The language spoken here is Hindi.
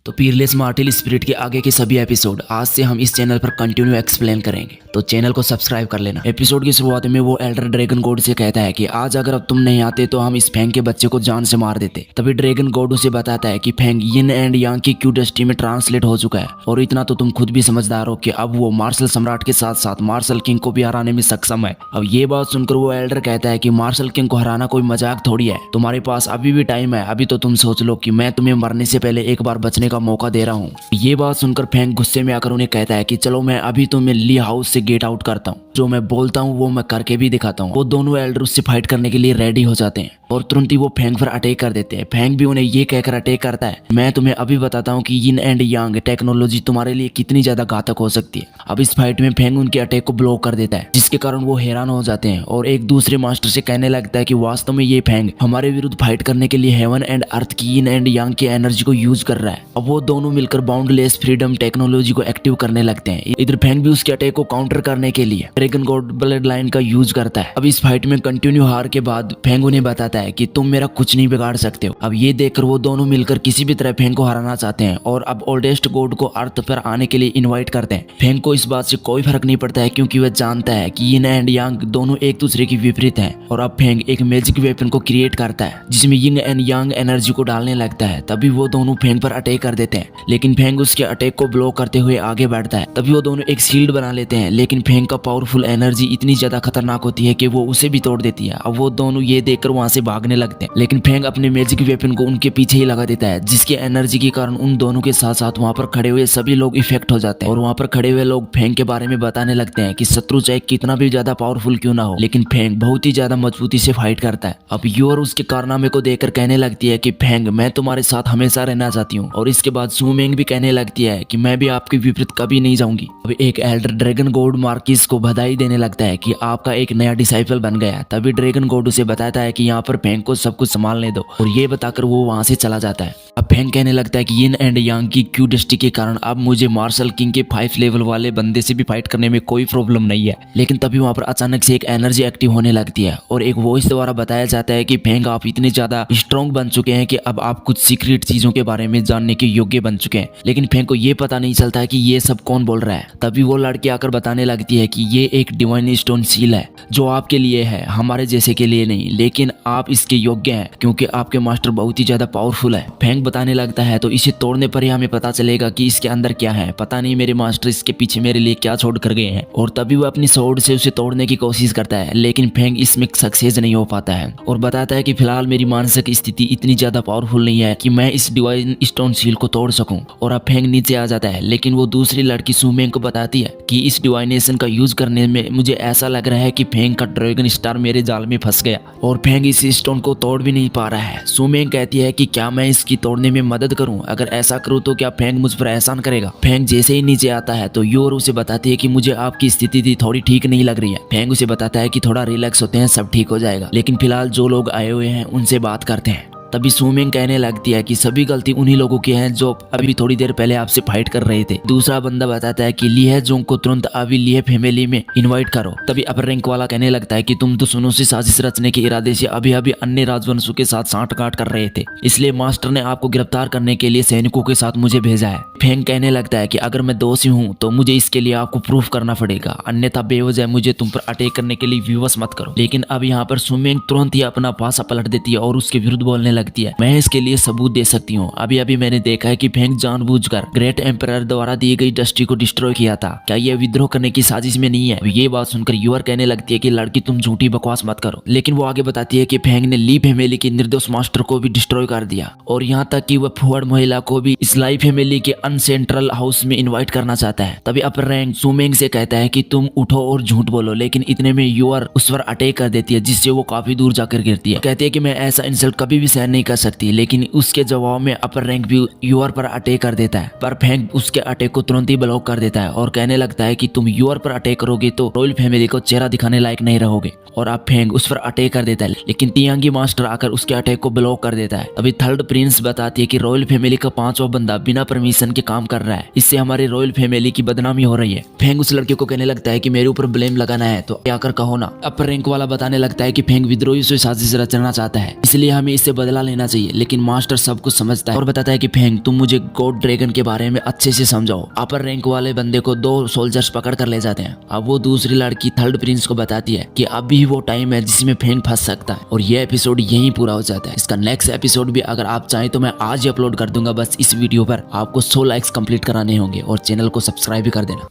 तो पीरलेस मार्टिल स्पिरिट के आगे के सभी एपिसोड आज से हम इस चैनल पर कंटिन्यू एक्सप्लेन करेंगे, तो चैनल को सब्सक्राइब कर लेना। एपिसोड की शुरुआत में वो एल्डर ड्रैगन गॉड से कहता है कि आज अगर अब तुम नहीं आते तो हम इस फैंग के बच्चे को जान से मार देते। तभी ड्रैगन गॉड उसे बताता है कि फैंग यिन एंड यांग की क्यू डस्टी में ट्रांसलेट हो चुका है और इतना तो तुम खुद भी समझदार हो कि अब वो मार्शल सम्राट के साथ साथ मार्शल किंग को भी हराने में सक्षम है। अब ये बात सुनकर वो एल्डर कहता है कि मार्शल किंग को हराना कोई मजाक थोड़ी है, तुम्हारे पास अभी भी टाइम है। अभी तो तुम सोच लो कि मैं तुम्हें मरने से पहले एक बार बचने का मौका दे रहा हूँ। ये बात सुनकर फैंग गुस्से में आकर उन्हें कहता है कि चलो मैं अभी तुम्हें ली हाउस से गेट आउट करता हूँ, जो मैं बोलता हूँ वो मैं करके भी दिखाता हूँ। वो दोनों एल्डर उससे फाइट करने के लिए रेडी हो जाते हैं और तुरंत ही वो फैंग पर अटैक कर देते हैं। फैंग भी उन्हें ये कहकर अटैक करता है, मैं तुम्हें अभी बताता हूँ कि यिन एंड यांग टेक्नोलॉजी तुम्हारे लिए कितनी ज्यादा घातक हो सकती है। अब इस फाइट में फैंग उनके अटैक को ब्लॉक कर देता है, जिसके कारण वो हैरान हो जाते हैं और एक दूसरे मास्टर से कहने लगता है कि वास्तव में ये फैंग हमारे विरुद्ध फाइट करने के लिए हेवन एंड अर्थ की यिन एंड यांग की एनर्जी को यूज कर रहा है। अब वो दोनों मिलकर बाउंडलेस फ्रीडम टेक्नोलॉजी को एक्टिव करने लगते हैं। इधर फैंग भी उसके अटैक को काउंटर करने के लिए ड्रैगन गॉड ब्लड लाइन का यूज करता है। अब इस फाइट में कंटिन्यू हार के बाद फैंग उन्हें बताता है कि तुम मेरा कुछ नहीं बिगाड़ सकते हो। अब ये देखकर वो दोनों मिलकर किसी भी तरह फैंग को हराना चाहते हैं और अब ओल्डेस्ट गॉड को अर्थ पर आने के लिए इनवाइट करते हैं। फैंग को इस बात से कोई फर्क नहीं पड़ता है क्योंकि वह जानता है कि यिन एंड यांग दोनों एक दूसरे की विपरीत हैं। और अब फैंग एक मैजिक वेपन को क्रिएट करता है जिसमें यिन एंड यांग एनर्जी को डालने लगता है। तभी वो दोनों फैंग पर अटैक कर देते हैं, लेकिन फैंग उसके अटैक को ब्लॉक करते हुए आगे बढ़ता है। तभी वो दोनों एक शील्ड बना लेते हैं, लेकिन फैंग का पावरफुल एनर्जी इतनी ज्यादा खतरनाक होती है कि वो उसे भी तोड़ देती है। अब वो दोनों ये देखकर वहां से भागने लगते हैं, लेकिन फैंग अपने मैजिक वेपन को उनके पीछे ही लगा देता है, जिसकी एनर्जी के कारण उन दोनों के साथ साथ वहां पर खड़े हुए सभी लोग इफेक्ट हो जाते हैं। और वहां पर खड़े हुए लोग फैंग के बारे में बताने लगते हैं कि शत्रु चाहे कितना भी ज्यादा पावरफुल क्यों ना हो, लेकिन फैंग बहुत ही ज्यादा मजबूती से फाइट करता है। अब यूर उसके कारनामे को देखकर कहने लगती है कि फैंग मैं तुम्हारे साथ हमेशा रहना चाहती हूँ। और इसके बाद सुमेंग भी कहने लगती है कि मैं भी आपके विपरीत कभी नहीं जाऊंगी। अब एक एल्डर ड्रैगन गॉड मार्किस को बधाई देने लगता है कि आपका एक नया डिसाइपल बन गया। तभी ड्रैगन गॉड उसे बताता है कि यहाँ पर फैंग को सब कुछ संभालने दो, और ये बताकर वो वहां से चला जाता है। अब फैंग कहने लगता है कि यिन एंड यांग की क्यू डस्टी के कारण अब मुझे मार्शल किंग के 5 लेवल वाले बंदे से भी फाइट करने में कोई प्रॉब्लम नहीं है। लेकिन तभी वहां पर अचानक से एक एनर्जी एक्टिव होने लगती है और एक वॉइस द्वारा बताया जाता है कि फैंग आप इतने ज्यादा स्ट्रॉन्ग बन चुके हैं कि अब आप कुछ सीक्रेट चीजों के बारे में जानने के योग्य बन चुके हैं। लेकिन फैंग को ये पता नहीं चलता है कि ये सब कौन बोल रहा है। तभी वो लड़की आकर बताने लगती है कि ये एक डिवाइन स्टोन सील है जो आपके लिए है, हमारे जैसे के लिए नहीं, लेकिन आप इसके योग्य हैं क्योंकि आपके मास्टर बहुत ही ज्यादा पावरफुल है। फैंग बताने लगता है तो इसे तोड़ने पर ही हमें पता चलेगा कि इसके अंदर क्या है। पता नहीं मेरे मास्टर इसके पीछे मेरे लिए क्या छोड़ कर गए हैं। और तभी वो अपनी स्वॉर्ड से उसे तोड़ने की कोशिश करता है, लेकिन फैंग इसमें सक्सेस नहीं हो पाता है और बताता है कि फिलहाल मेरी मानसिक स्थिति इतनी ज्यादा पावरफुल नहीं है कि मैं इस डिवाइन स्टोन सील को तोड़ सकूं। और अब फैंग नीचे आ जाता है, लेकिन वो दूसरी लड़की सुमेंग को बताती है कि इस डिवाइनेशन का यूज करने में मुझे ऐसा लग रहा है कि फैंग का ड्रैगन स्टार मेरे जाल में फंस गया और फैंग इस स्टोन को तोड़ भी नहीं पा रहा है। सुमेंग कहती है कि क्या मैं इसकी तोड़ने में मदद करूं? अगर ऐसा करूं तो क्या फैंग मुझ पर एहसान करेगा? फैंग जैसे ही नीचे आता है तो योर उसे बताती है कि मुझे आपकी स्थिति थोड़ी ठीक नहीं लग रही है। फैंग उसे बताता है कि थोड़ा रिलैक्स होते हैं, सब ठीक हो जाएगा, लेकिन फिलहाल जो लोग आए हुए हैं उनसे बात करते हैं। तभी सुमेंग कहने लगती है कि सभी गलती उन्हीं लोगों की है जो अभी थोड़ी देर पहले आपसे फाइट कर रहे थे। दूसरा बंदा बताता है कि लीहे जोंग को तुरंत अभी लीहे फैमिली में इनवाइट करो। तभी अपर रैंक वाला कहने लगता है कि तुम दुश्मनों से साजिश रचने के इरादे से अभी अभी अन्य राजवंशों के साथ सांठगांठ कर रहे थे, इसलिए मास्टर ने आपको गिरफ्तार करने के लिए सैनिकों के साथ मुझे भेजा है। फैंग कहने लगता है कि अगर मैं दोषी हूँ तो मुझे इसके लिए आपको प्रूफ करना पड़ेगा, अन्यथा बेवजह मुझे तुम पर अटैक करने के लिए विवश मत करो। लेकिन अब यहाँ पर सुमेंग तुरंत ही अपना पासा पलट देती है और उसके विरुद्ध बोलने लगती है, मैं इसके लिए सबूत दे सकती हूँ। अभी अभी मैंने देखा है कि फैंग जानबूझकर ग्रेट एम्परर द्वारा दी गई डस्टी को डिस्ट्रॉय किया था। क्या यह विद्रोह करने की साजिश में नहीं है? ये बात सुनकर यूर कहने लगती है कि लड़की तुम झूठी बकवास मत करो। लेकिन वो आगे बताती है कि फैंग ने ली फैमिली के निर्दोष मास्टर को भी डिस्ट्रॉय कर दिया और यहाँ तक कि वह फुअर महिला को भी इस लाई फैमिली के अनसेंट्रल हाउस में इन्वाइट करना चाहता है। तभी अपर रैंक सुमेंग से कहता है कि तुम उठो और झूठ बोलो, लेकिन इतने में यूर उस पर अटैक कर देती है जिससे वो काफी दूर जाकर गिरती है। कहती है कि मैं ऐसा इंसल्ट कभी भी सहन नहीं कर सकती, लेकिन उसके जवाब में अपर रैंक भी यूर पर अटैक कर देता है, पर फैंग उसके अटैक को तुरंत ही ब्लॉक कर देता है और कहने लगता है कि तुम यूर पर अटैक करोगे तो रॉयल फैमिली को चेहरा दिखाने लायक नहीं रहोगे। और अब फैंग उस पर अटैक कर देता है, लेकिन तियांगी मास्टर आकर उसके अटैक को ब्लॉक कर देता है। अभी थर्ड प्रिंस बताती है कि रॉयल फैमिली का 5वां बंदा बिना परमिशन के काम कर रहा है, इससे हमारी रॉयल फैमिली की बदनामी हो रही है। फैंग उस लड़के को कहने लगता है कि मेरे ऊपर ब्लेम लगाना है तो आकर कहो ना। अपर रैंक वाला बताने लगता है कि फैंग विद्रोही से साजिश रचना चाहता है, इसलिए हमें इससे बदला चला लेना चाहिए, लेकिन मास्टर सब कुछ समझता है और बताता है कि फेंग तुम मुझे गॉड ड्रैगन के बारे में अच्छे से समझाओ। अपर रैंक वाले बंदे को 2 सोल्जर्स पकड़ कर ले जाते हैं। अब वो दूसरी लड़की थर्ड प्रिंस को बताती है कि अभी वो टाइम है जिसमें फेंग फंस सकता है, और ये एपिसोड यहीं पूरा हो जाता है। इसका नेक्स्ट एपिसोड भी अगर आप चाहें तो मैं आज ही अपलोड कर दूंगा। बस इस वीडियो पर आपको 100 लाइक्स कंप्लीट कराने होंगे और चैनल को सब्सक्राइब भी कर देना।